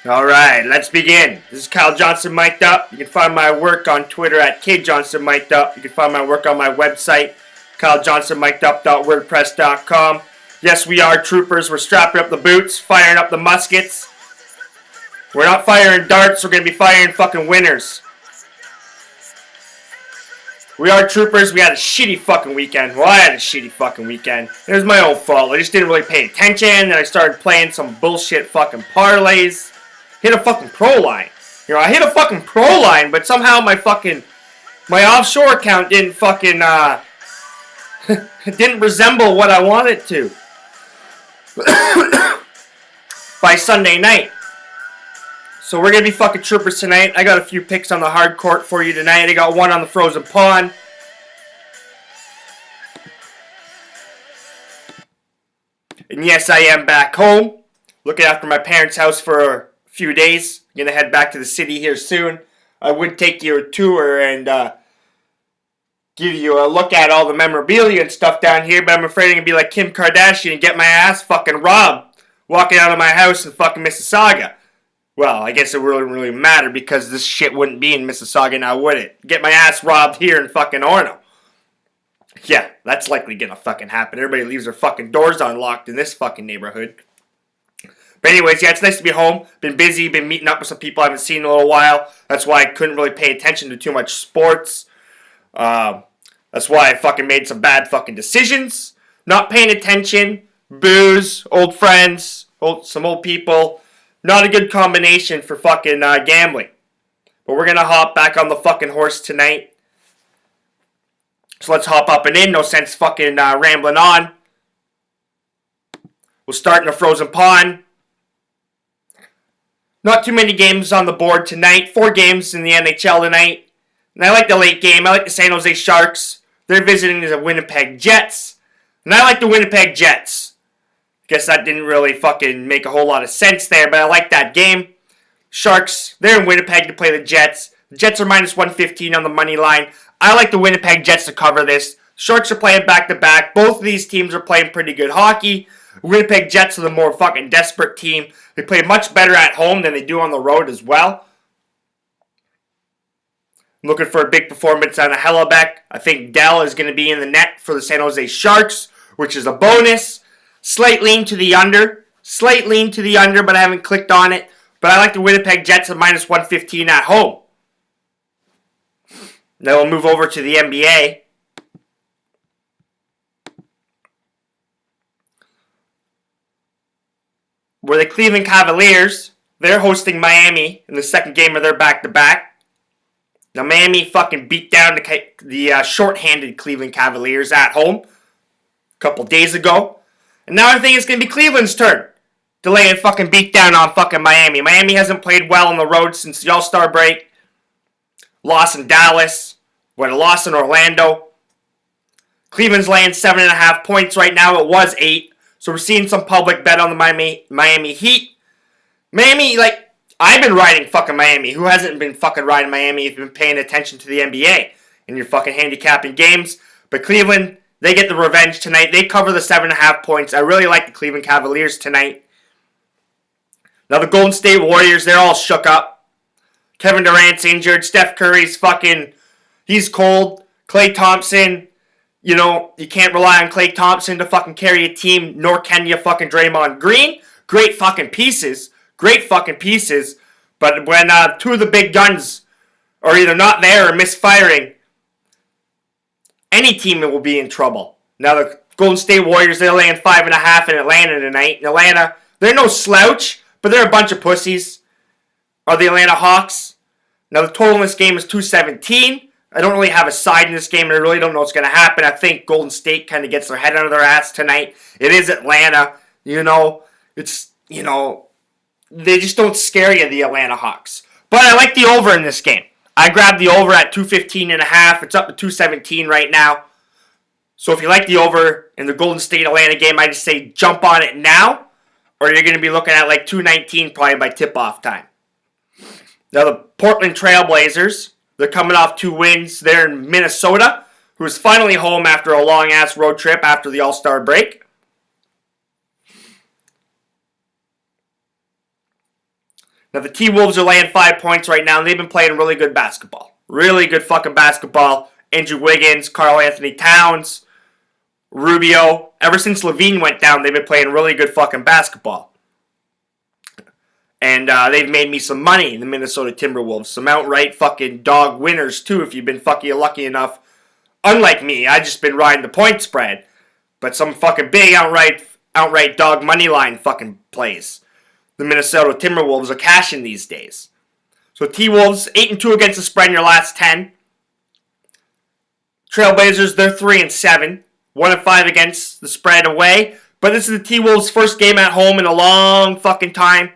Alright, let's begin. This is Kyle Johnston mic'd up. You can find my work on Twitter at kjohnstonmic'd You can find my work on my website, kylejohnstonmic'dup.wordpress.com. Yes, we are troopers. We're strapping up the boots, firing up the muskets. We're not firing darts, we're going to be firing fucking winners. We are troopers. We had a shitty fucking weekend. Well, I had a shitty fucking weekend. It was my own fault. I just didn't really pay attention, and I started playing some bullshit fucking parlays. Hit a fucking pro line. I hit a fucking pro line, but somehow my offshore account didn't fucking, didn't resemble what I wanted to. By Sunday night. So we're going to be fucking troopers tonight. I got a few picks on the hard court for you tonight. I got one on the frozen pond. And yes, I am back home. Looking after my parents' house for a few days. I'm going to head back to the city here soon. I would take you a tour and give you a look at all the memorabilia and stuff down here, but I'm afraid I'm going to be like Kim Kardashian and get my ass fucking robbed walking out of my house in fucking Mississauga. Well, I guess it wouldn't really matter because this shit wouldn't be in Mississauga now, would it? Get my ass robbed here in fucking Orono. Yeah, that's likely gonna fucking happen. Everybody leaves their fucking doors unlocked in this fucking neighborhood. But anyways, yeah, it's nice to be home. Been busy, been meeting up with some people I haven't seen in a little while. That's why I couldn't really pay attention to too much sports. That's why I fucking made some bad fucking decisions. Not paying attention, booze, old friends, some old people. Not a good combination for fucking gambling. But we're gonna hop back on the fucking horse tonight. So let's hop up and in. No sense fucking rambling on. We'll start in the frozen pond. Not too many games on the board tonight. 4 games in the NHL tonight. And I like the late game. I like the San Jose Sharks. They're visiting the Winnipeg Jets. And I like the Winnipeg Jets. Guess that didn't really fucking make a whole lot of sense there, but I like that game. Sharks, they're in Winnipeg to play the Jets. The Jets are minus 115 on the money line. I like the Winnipeg Jets to cover this. Sharks are playing back-to-back. Both of these teams are playing pretty good hockey. Winnipeg Jets are the more fucking desperate team. They play much better at home than they do on the road as well. I'm looking for a big performance on a Hellebeck. I think Dell is going to be in the net for the San Jose Sharks, which is a bonus. Slight lean to the under, but I haven't clicked on it. But I like the Winnipeg Jets at minus 115 at home. Then we'll move over to the NBA. Where the Cleveland Cavaliers, they're hosting Miami in the second game of their back-to-back. Now Miami fucking beat down the short-handed Cleveland Cavaliers at home a couple days ago. And now I think it's going to be Cleveland's turn to lay a fucking beat down on fucking Miami. Miami hasn't played well on the road since the All-Star break. Loss in Dallas. What a loss in Orlando. Cleveland's laying 7.5 points right now. It was 8. So we're seeing some public bet on the Miami Heat. Miami, I've been riding fucking Miami. Who hasn't been fucking riding Miami if you've been paying attention to the NBA in your fucking handicapping games? But Cleveland, they get the revenge tonight. They cover the 7.5 points. I really like the Cleveland Cavaliers tonight. Now the Golden State Warriors, they're all shook up. Kevin Durant's injured. Steph Curry's fucking, he's cold. Klay Thompson, you can't rely on Klay Thompson to fucking carry a team, nor can you fucking Draymond Green. Great fucking pieces. But when 2 of the big guns are either not there or misfiring, any team will be in trouble. Now the Golden State Warriors, they're laying 5.5 in Atlanta tonight. In Atlanta, they're no slouch, but they're a bunch of pussies. Are the Atlanta Hawks? Now the total in this game is 217. I don't really have a side in this game, and I really don't know what's going to happen. I think Golden State kind of gets their head under their ass tonight. It is Atlanta. They just don't scare you, the Atlanta Hawks. But I like the over in this game. I grabbed the over at 215.5. It's up to 217 right now. So if you like the over in the Golden State Atlanta game, I just say jump on it now, or you're going to be looking at 219 probably by tip-off time. Now the Portland Trailblazers, they're coming off 2 wins. They're in Minnesota, who is finally home after a long-ass road trip after the All-Star break. Now, the T-Wolves are laying 5 points right now, and they've been playing really good basketball. Really good fucking basketball. Andrew Wiggins, Karl Anthony Towns, Rubio. Ever since Levine went down, they've been playing really good fucking basketball. And they've made me some money, the Minnesota Timberwolves. Some outright fucking dog winners, too, if you've been fucking lucky enough. Unlike me, I just been riding the point spread. But some fucking big outright dog money line fucking plays. The Minnesota Timberwolves are cashing these days. So T-Wolves, 8-2 against the spread in your last 10. Trailblazers, they're 3-7. 1-5 against the spread away. But this is the T-Wolves' first game at home in a long fucking time.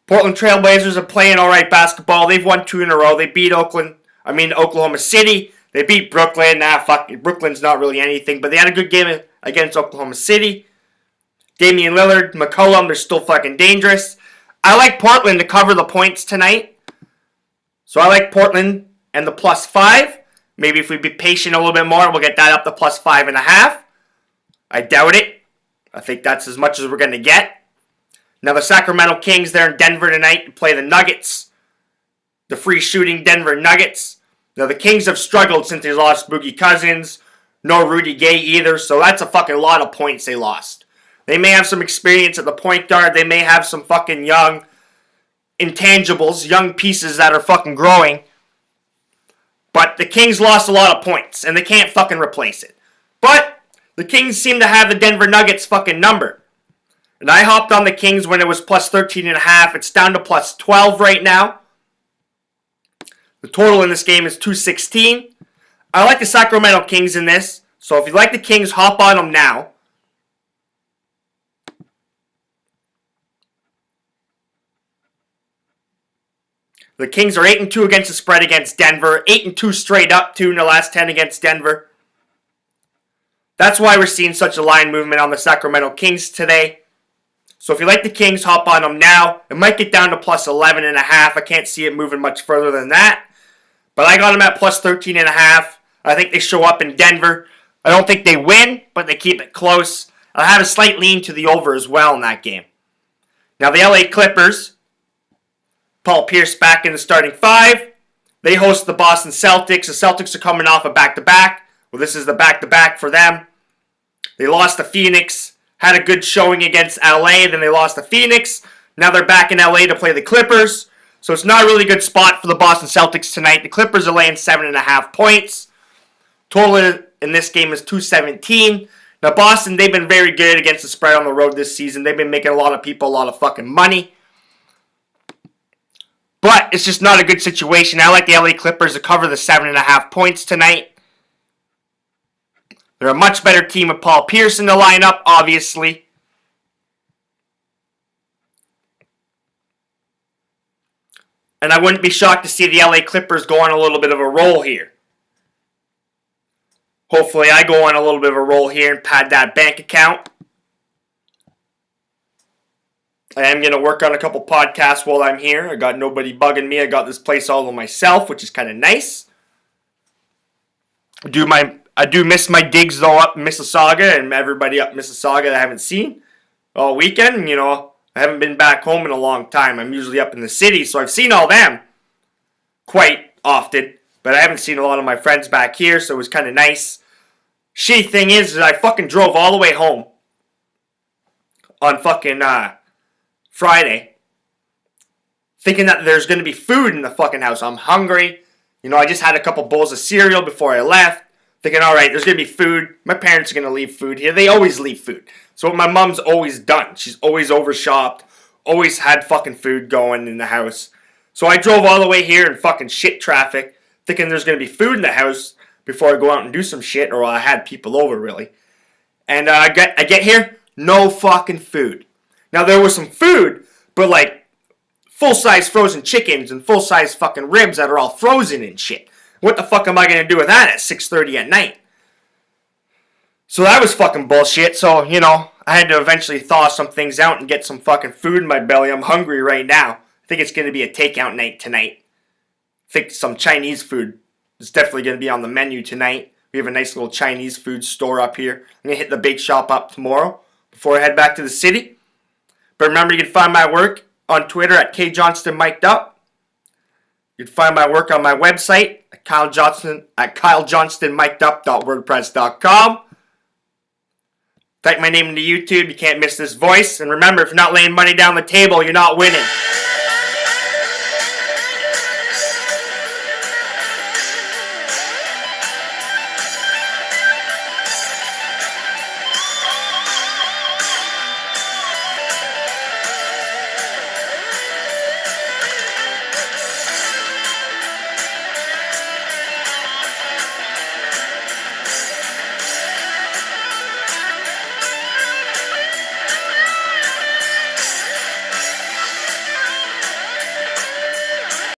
Portland Trailblazers are playing alright basketball. They've won 2 in a row. They beat Oklahoma City. They beat Brooklyn. Brooklyn's not really anything. But they had a good game against Oklahoma City. Damian Lillard, McCollum, they're still fucking dangerous. I like Portland to cover the points tonight. So I like Portland and the +5. Maybe if we be patient a little bit more, we'll get that up to +5.5. I doubt it. I think that's as much as we're going to get. Now the Sacramento Kings, they're in Denver tonight to play the Nuggets. The free shooting Denver Nuggets. Now the Kings have struggled since they lost Boogie Cousins. No Rudy Gay either, so that's a fucking lot of points they lost. They may have some experience at the point guard. They may have some fucking young intangibles, young pieces that are fucking growing. But the Kings lost a lot of points, and they can't fucking replace it. But the Kings seem to have the Denver Nuggets fucking numbered. And I hopped on the Kings when it was +13.5. It's down to +12 right now. The total in this game is 216. I like the Sacramento Kings in this. So if you like the Kings, hop on them now. The Kings are 8-2 against the spread against Denver. 8-2 straight up, too, in the last 10 against Denver. That's why we're seeing such a line movement on the Sacramento Kings today. So if you like the Kings, hop on them now. It might get down to +11.5. I can't see it moving much further than that. But I got them at +13.5. I think they show up in Denver. I don't think they win, but they keep it close. I have a slight lean to the over as well in that game. Now the LA Clippers, Paul Pierce back in the starting 5. They host the Boston Celtics. The Celtics are coming off a back-to-back. Well, this is the back-to-back for them. They lost to Phoenix. Had a good showing against LA. Then they lost to Phoenix. Now they're back in LA to play the Clippers. So it's not a really good spot for the Boston Celtics tonight. The Clippers are laying 7.5 points. Total in this game is 217. Now Boston, they've been very good against the spread on the road this season. They've been making a lot of people a lot of fucking money. But it's just not a good situation. I like the LA Clippers to cover the 7.5 points tonight. They're a much better team with Paul Pierce in the lineup, obviously. And I wouldn't be shocked to see the LA Clippers go on a little bit of a roll here. Hopefully I go on a little bit of a roll here and pad that bank account. I am going to work on a couple podcasts while I'm here. I got nobody bugging me. I got this place all to myself, which is kind of nice. I do miss my digs, though, up in Mississauga and everybody up in Mississauga that I haven't seen all weekend. You know, I haven't been back home in a long time. I'm usually up in the city, so I've seen all them quite often. But I haven't seen a lot of my friends back here, so it was kind of nice. Shitty thing is I fucking drove all the way home on fucking Friday thinking that there's going to be food in the fucking house. I'm hungry. You know, I just had a couple bowls of cereal before I left. Thinking, all right, there's going to be food. My parents are going to leave food here. They always leave food. So what my mom's always done. She's always overshopped. Always had fucking food going in the house. So I drove all the way here in fucking shit traffic. Thinking there's going to be food in the house before I go out and do some shit. Or I had people over, really. And I get here, no fucking food. Now, there was some food, but like full-size frozen chickens and full-size fucking ribs that are all frozen and shit. What the fuck am I going to do with that at 6:30 at night? So that was fucking bullshit. So, you know, I had to eventually thaw some things out and get some fucking food in my belly. I'm hungry right now. I think it's going to be a takeout night tonight. I think some Chinese food is definitely going to be on the menu tonight. We have a nice little Chinese food store up here. I'm going to hit the bake shop up tomorrow before I head back to the city. But remember, you can find my work on Twitter at KJohnstonMic'dUp. You can find my work on my website at KyleJohnstonMic'dUp.wordpress.com. Type my name into YouTube. You can't miss this voice. And remember, if you're not laying money down the table, you're not winning.